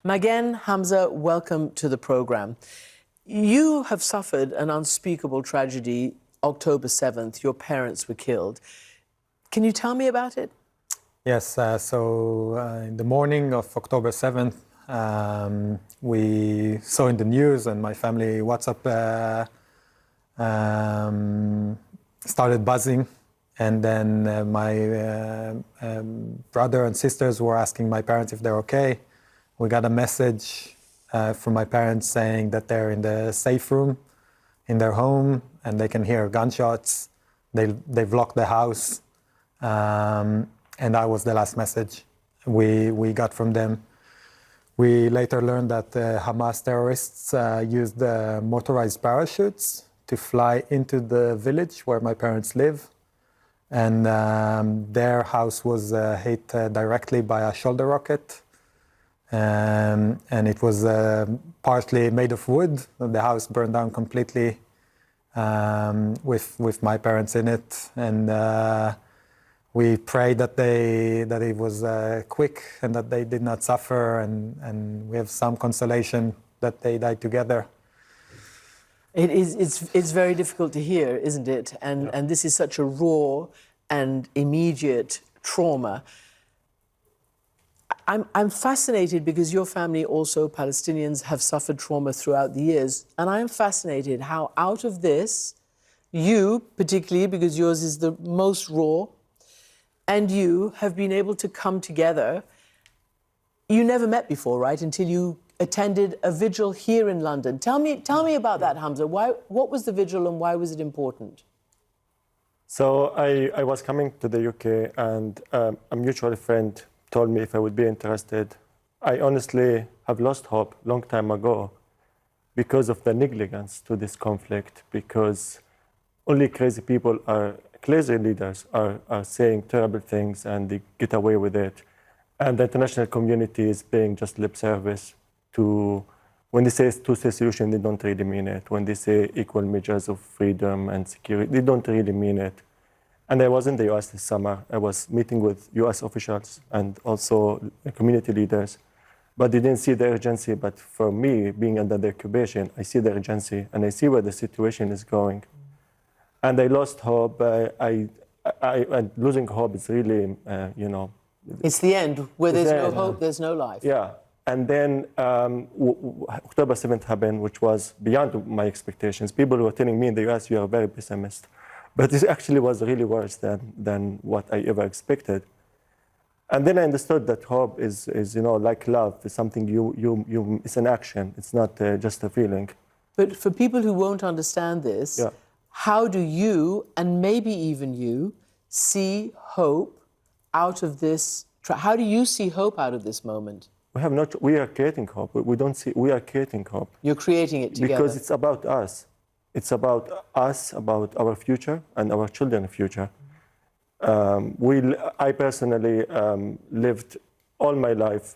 Magen, Hamze, welcome to the program. You have suffered an unspeakable tragedy. October 7th, your parents were killed. Can you tell me about it? Yes, in the morning of October 7th, we saw in the news, and my family WhatsApp started buzzing. And then my brother and sisters were asking my parents if they're okay. We got a message from my parents saying that they're in the safe room in their home and they can hear gunshots. They've locked the house. And that was the last message we got from them. We later learned that Hamas terrorists used motorized parachutes to fly into the village where my parents live. And their house was hit directly by a shoulder rocket. And it was partly made of wood. The house burned down completely with my parents in it. And we prayed that it was quick and that they did not suffer. And we have some consolation that they died together. It's very difficult to hear, isn't it? And this is such a raw and immediate trauma. I'm fascinated because your family, also Palestinians, have suffered trauma throughout the years. And I'm fascinated how out of this, you particularly, because yours is the most raw, and you have been able to come together. You never met before, right? Until you attended a vigil here in London. Tell me about that, Hamze. What was the vigil and why was it important? So I was coming to the UK and a mutual friend told me if I would be interested. I honestly have lost hope long time ago because of the negligence to this conflict, because only crazy people crazy leaders are saying terrible things and they get away with it. And the international community is paying just lip service to, when they say two-state solution, they don't really mean it. When they say equal measures of freedom and security, they don't really mean it. And I was in the US this summer. I was meeting with US officials and also community leaders, but they didn't see the urgency. But for me, being under the occupation, I see the urgency and I see where the situation is going. And I lost hope. And losing hope is really, It's the end. Where there's no hope, there's no life. Yeah. And then October 7th happened, which was beyond my expectations. People were telling me in the US, you are very pessimist. But it actually was really worse than what I ever expected. And then I understood that hope is like love. It's something it's an action. It's not just a feeling. But for people who won't understand this, how do you, and maybe even you, see hope out of this? How do you see hope out of this moment? We are creating hope. We are creating hope. You're creating it together. Because it's about us. It's about us, about our future and our children's future. I personally lived all my life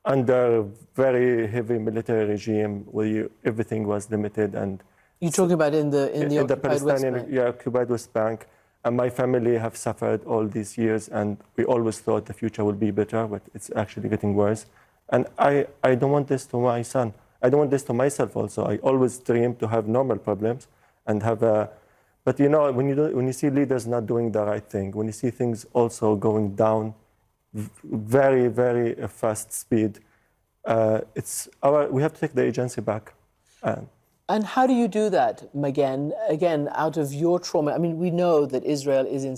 under very heavy military regime where everything was limited. And you're talking about in the occupied West Bank? Occupied West Bank. And my family have suffered all these years, and we always thought the future would be better, but it's actually getting worse. And I don't want this to my son. I don't want this to myself also. I always dream to have normal problems and have a... But when you see leaders not doing the right thing, when you see things also going down very, very fast speed, we have to take the agency back. And how do you do that, Magen? Again, out of your trauma, I mean, we know that Israel is in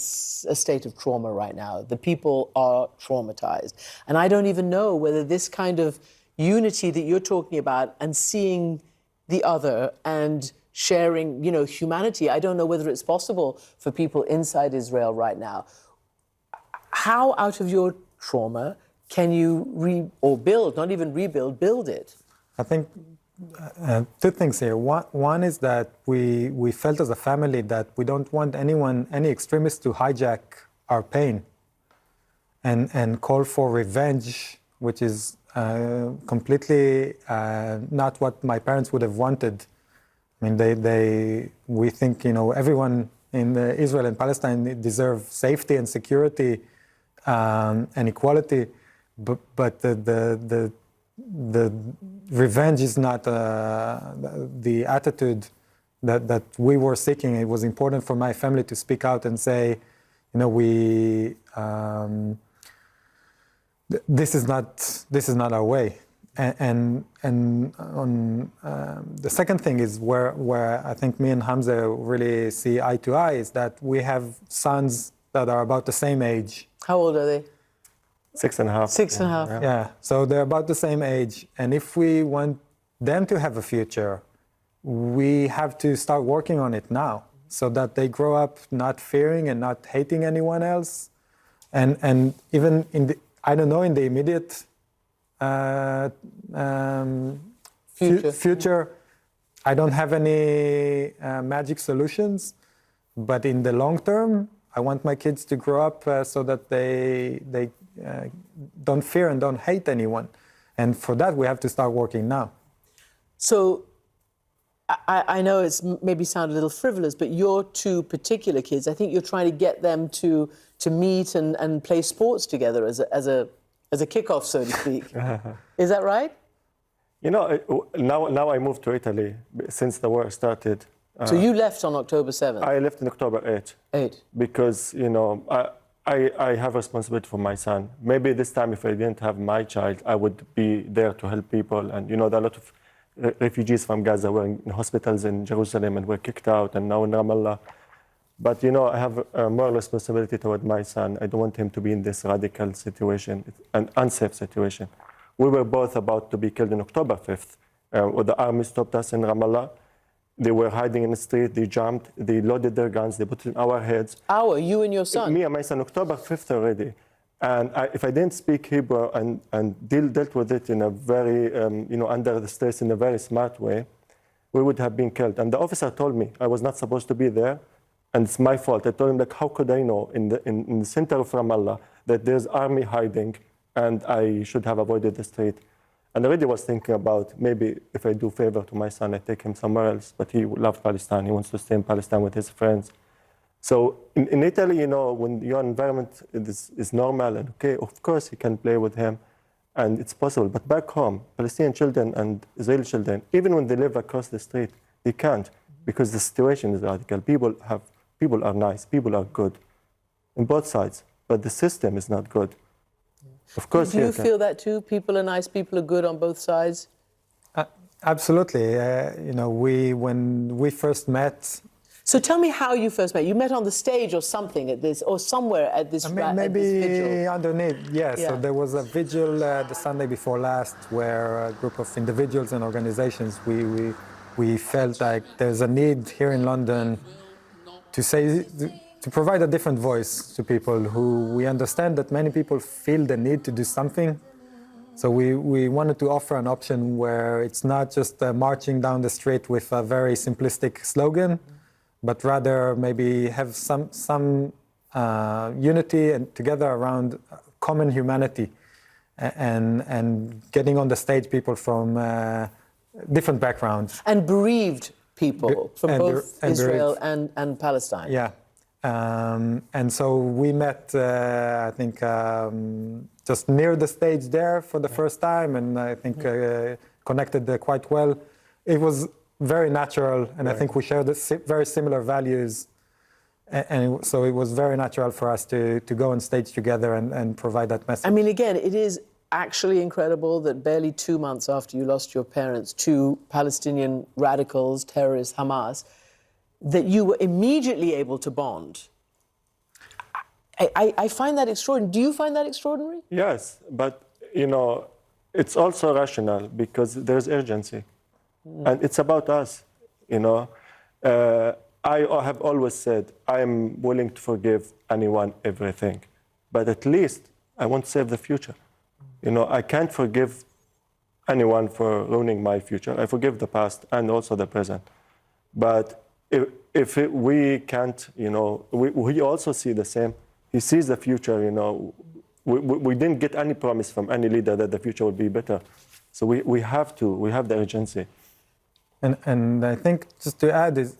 a state of trauma right now. The people are traumatized. And I don't even know whether this kind of unity that you're talking about and seeing the other and sharing, humanity, I don't know whether it's possible for people inside Israel right now. How out of your trauma can you build, not even rebuild, build it? I think two things here. One is that we felt as a family that we don't want any extremists to hijack our pain and call for revenge, which is completely not what my parents would have wanted. I mean, we think, everyone in Israel and Palestine deserve safety and security and equality, but the the revenge is not the attitude that we were seeking. It was important for my family to speak out and say, you know, this is not our way. And on the second thing is where I think me and Hamze really see eye to eye is that we have sons that are about the same age. How old are they? 6.5. 6.5. Yeah, so they're about the same age. And if we want them to have a future, we have to start working on it now so that they grow up not fearing and not hating anyone else. And even in the, I don't know, in the immediate future, I don't have any magic solutions, but in the long term, I want my kids to grow up so that they don't fear and don't hate anyone. And for that, we have to start working now. So I know it's maybe sound a little frivolous, but your two particular kids, I think you're trying to get them to meet and play sports together as a kickoff, so to speak. Is that right? You know, now I moved to Italy since the war started. So you left on October 7th? I left on October 8th. 8. Because, you know, I have responsibility for my son. Maybe this time if I didn't have my child, I would be there to help people. And, you know, there are a lot of refugees from Gaza were in hospitals in Jerusalem and were kicked out, and now in Ramallah. But, you know, I have more responsibility toward my son. I don't want him to be in this radical situation, an unsafe situation. We were both about to be killed on October 5th. When the army stopped us in Ramallah. They were hiding in the street, they jumped, they loaded their guns, they put it in our heads. You and your son? Me and my son, October 5th already. And if I didn't speak Hebrew and dealt with it in a very, you know, under the stress in a very smart way, we would have been killed. And the officer told me I was not supposed to be there, and it's my fault. I told him, like, how could I know in the center of Ramallah that there's army hiding and I should have avoided the street? And I already was thinking about maybe if I do favor to my son, I take him somewhere else. But he loves Palestine. He wants to stay in Palestine with his friends. So in Italy, you know, when your environment is normal and okay, of course you can play with him, and it's possible. But back home, Palestinian children and Israeli children, even when they live across the street, they can't because the situation is radical. People are nice, people are good, on both sides, but the system is not good. Of course, do you feel that too? People are nice, people are good on both sides? Absolutely. You know, when we first met. So tell me how you first met. You met on the stage or something at this, or somewhere at this, maybe at this vigil? Underneath, yes. Yeah. So there was a vigil the Sunday before last where a group of individuals and organizations, we felt like there's a need here in London to provide a different voice to people who we understand that many people feel the need to do something. So we wanted to offer an option where it's not just marching down the street with a very simplistic slogan, but rather maybe have some unity and together around common humanity and getting on the stage people from different backgrounds. And bereaved people from both Israel bereaved. and Palestine. Yeah. And so we met, I think, just near the stage there for the first time, and I think connected quite well. It was very natural, and I think we shared very similar values, and so it was very natural for us to go on stage together and provide that message. I mean, again, it is actually incredible that barely 2 months after you lost your parents to Palestinian radicals, terrorists, Hamas, that you were immediately able to bond. I find that extraordinary. Do you find that extraordinary? Yes, but, you know, it's also rational because there's urgency. And it's about us, you know. I have always said I'm willing to forgive anyone everything, but at least I want to save the future. You know, I can't forgive anyone for ruining my future. I forgive the past and also the present. But if we can't, you know, we also see the same. He sees the future, you know. We didn't get any promise from any leader that the future will be better. So we have the urgency. And I think just to add is,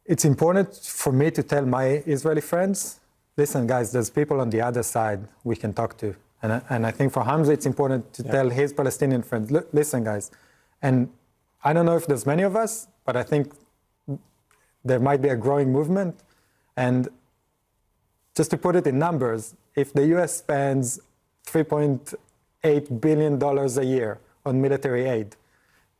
it's important for me to tell my Israeli friends, listen guys, there's people on the other side we can talk to. And I think for Hamze, it's important to tell his Palestinian friends, listen, guys, and I don't know if there's many of us, but I think there might be a growing movement. And just to put it in numbers, if the US spends $3.8 billion a year on military aid,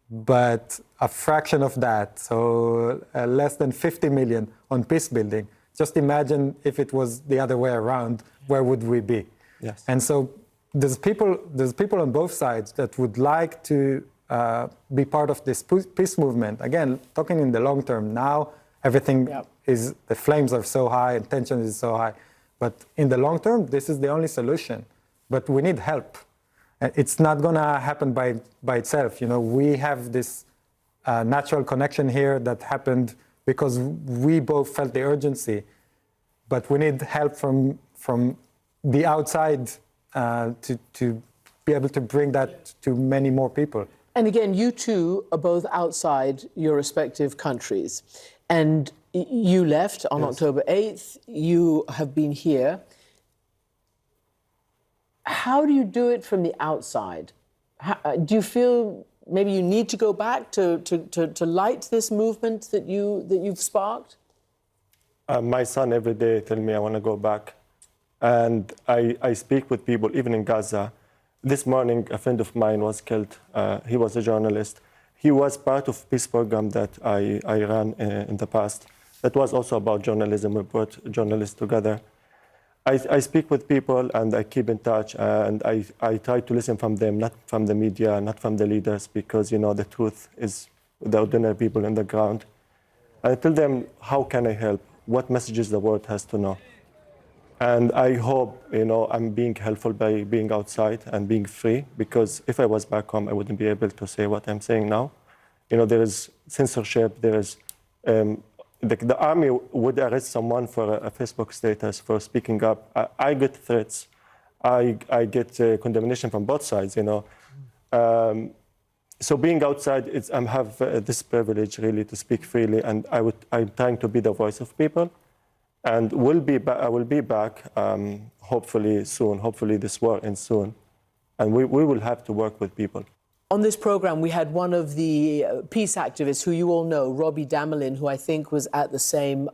but a fraction of that, so less than 50 million on peace building, just imagine if it was the other way around, where would we be? Yes. And so there's people on both sides that would like to be part of this peace movement. Again, talking in the long term, now everything is, the flames are so high and tension is so high. But in the long term, this is the only solution. But we need help. It's not going to happen by itself. You know, we have this natural connection here that happened because we both felt the urgency. But we need help from the outside to be able to bring that to many more people. And again, you two are both outside your respective countries. And you left on October 8th. You have been here. How do you do it from the outside? Do you feel maybe you need to go back to light this movement that you've sparked? My son every day tells me I want to go back. And I speak with people, even in Gaza. This morning, a friend of mine was killed. He was a journalist. He was part of peace program that I ran in the past. That was also about journalism. We brought journalists together. I speak with people and I keep in touch and I try to listen from them, not from the media, not from the leaders, because, you know, the truth is the ordinary people on the ground. I tell them, how can I help? What messages the world has to know? And I hope, you know, I'm being helpful by being outside and being free, because if I was back home, I wouldn't be able to say what I'm saying now. You know, there is censorship, there is, the army would arrest someone for a Facebook status for speaking up. I get threats. I get condemnation from both sides, you know. So being outside, I have this privilege really to speak freely, and I'm trying to be the voice of people. And I will be back hopefully soon. Hopefully this war ends soon. And we will have to work with people. On this program, we had one of the peace activists who you all know, Robbie Damelin, who I think was at the same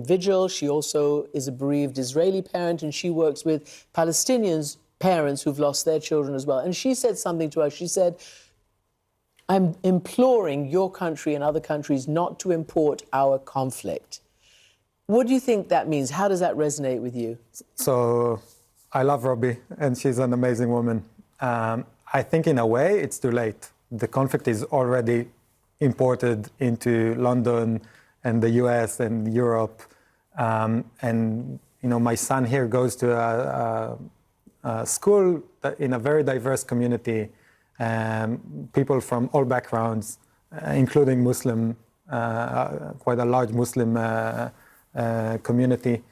vigil. She also is a bereaved Israeli parent, and she works with Palestinians, parents who've lost their children as well. And she said something to us. She said, I'm imploring your country and other countries not to import our conflict. What do you think that means? How does that resonate with you? So I love Robbie, and she's an amazing woman. I think in a way it's too late. The conflict is already imported into London and the US and Europe. And you know, my son here goes to a school in a very diverse community, people from all backgrounds, including Muslim, quite a large Muslim community,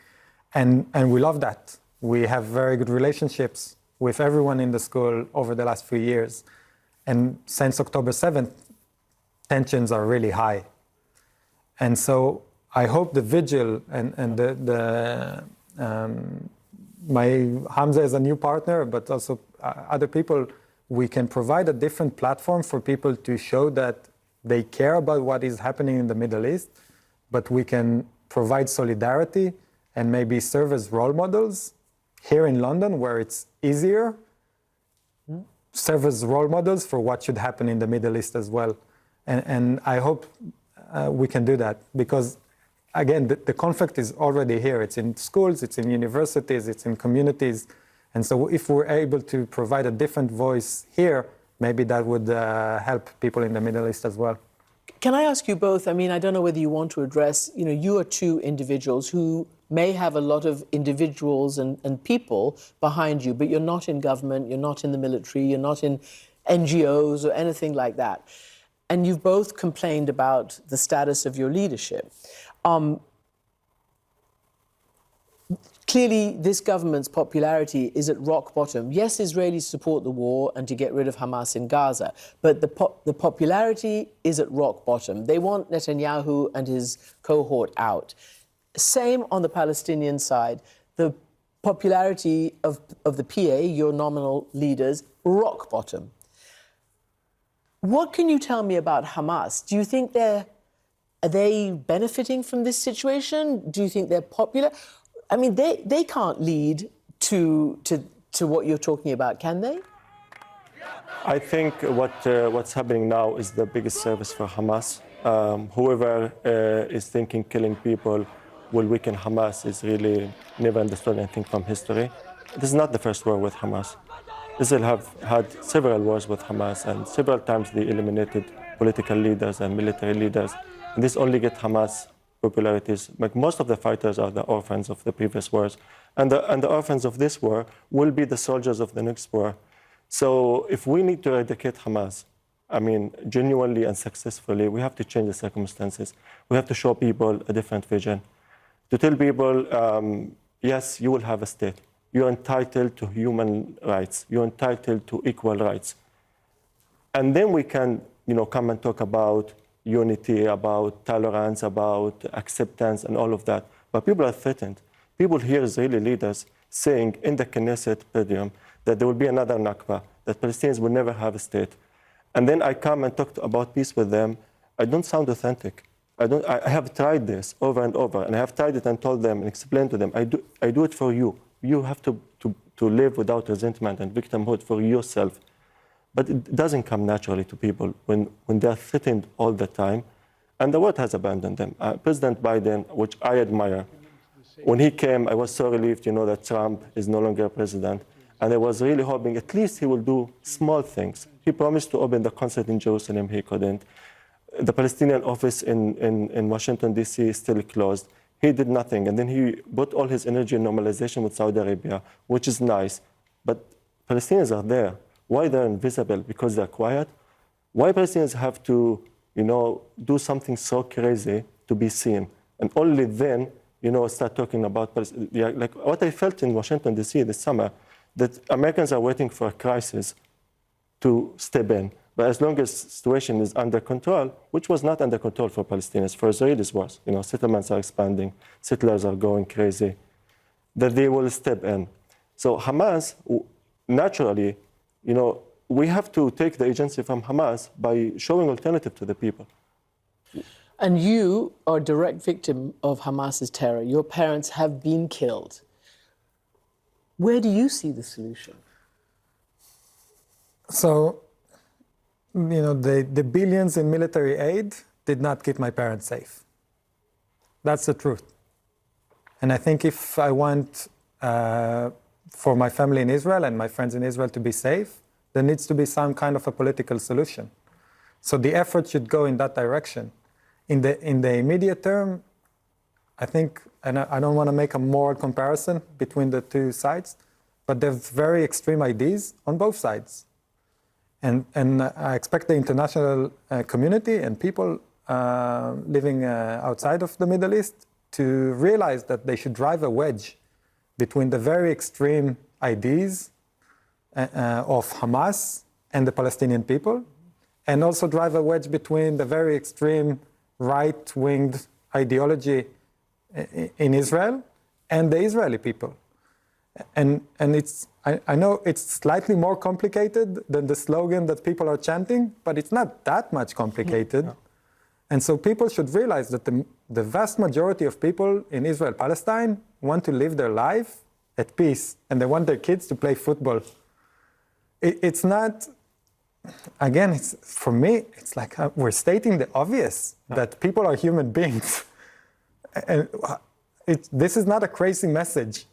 and we love that. We have very good relationships with everyone in the school over the last few years, and since October 7th, tensions are really high. And so I hope the vigil and my Hamze is a new partner, but also other people, we can provide a different platform for people to show that they care about what is happening in the Middle East, but we can provide solidarity and maybe serve as role models here in London, where it's easier, serve as role models for what should happen in the Middle East as well. And I hope we can do that, because again, the conflict is already here. It's in schools, it's in universities, it's in communities. And so if we're able to provide a different voice here, maybe that would help people in the Middle East as well. Can I ask you both, I mean, I don't know whether you want to address, you know, you are two individuals who may have a lot of individuals and people behind you, but you're not in government, you're not in the military, you're not in NGOs or anything like that. And you've both complained about the status of your leadership. Clearly, this government's popularity is at rock bottom. Yes, Israelis support the war and to get rid of Hamas in Gaza, but the popularity is at rock bottom. They want Netanyahu and his cohort out. Same on the Palestinian side. The popularity of the PA, your nominal leaders, rock bottom. What can you tell me about Hamas? Do you think are they benefiting from this situation? Do you think they're popular? I mean, they can't lead to what you're talking about, can they? I think what's happening now is the biggest service for Hamas. Whoever is thinking killing people will weaken Hamas is really never understood anything from history. This is not the first war with Hamas. Israel have had several wars with Hamas, and several times they eliminated political leaders and military leaders. And this only get Hamas popularities. Like most of the fighters are the orphans of the previous wars. And the orphans of this war will be the soldiers of the next war. So if we need to eradicate Hamas, I mean, genuinely and successfully, we have to change the circumstances. We have to show people a different vision. To tell people, yes, you will have a state. You're entitled to human rights. You're entitled to equal rights. And then we can, come and talk about unity, about tolerance, about acceptance, and all of that. But people are threatened. People hear Israeli leaders saying in the Knesset podium that there will be another Nakba, that Palestinians will never have a state. And then I come and talk about peace with them. I don't sound authentic. I have tried this over and over, and I have tried it and told them and explained to them, I do it for you. You have to live without resentment and victimhood for yourself. But it doesn't come naturally to people when they're threatened all the time. And the world has abandoned them. President Biden, which I admire, when he came, I was so relieved, that Trump is no longer president. And I was really hoping at least he will do small things. He promised to open the consulate in Jerusalem. He couldn't. The Palestinian office in Washington, D.C. is still closed. He did nothing. And then he put all his energy in normalization with Saudi Arabia, which is nice. But Palestinians are there. Why they're invisible? Because they're quiet? Why Palestinians have to, do something so crazy to be seen? And only then, start talking about Palestine. Like what I felt in Washington, D.C. this summer, that Americans are waiting for a crisis to step in. But as long as the situation is under control, which was not under control for Palestinians, for Israelis was, settlements are expanding, settlers are going crazy, that they will step in. So Hamas, naturally, we have to take the agency from Hamas by showing alternative to the people. And you are a direct victim of Hamas's terror. Your parents have been killed. Where do you see the solution? So, the billions in military aid did not keep my parents safe. That's the truth. And I think if I want for my family in Israel and my friends in Israel to be safe, there needs to be some kind of a political solution. So the effort should go in that direction. In the immediate term, I think, and I don't want to make a moral comparison between the two sides, but there's very extreme ideas on both sides. And I expect the international community and people living outside of the Middle East to realize that they should drive a wedge between the very extreme ideas of Hamas and the Palestinian people, and also drive a wedge between the very extreme right-winged ideology in Israel and the Israeli people. And I know it's slightly more complicated than the slogan that people are chanting, but it's not that much complicated. No. And so people should realize that the vast majority of people in Israel, Palestine, want to live their life at peace, and they want their kids to play football. It's not, again, for me, it's like we're stating the obvious, that people are human beings. And this is not a crazy message.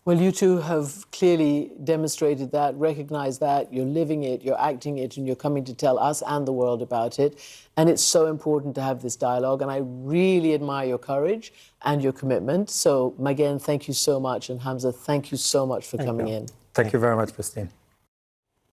Well, you two have clearly demonstrated that, recognized that, you're living it, you're acting it, and you're coming to tell us and the world about it. And it's so important to have this dialogue, and I really admire your courage and your commitment. So, Magen, thank you so much, and Hamza, thank you so much for coming in. Thank you very much, Christine.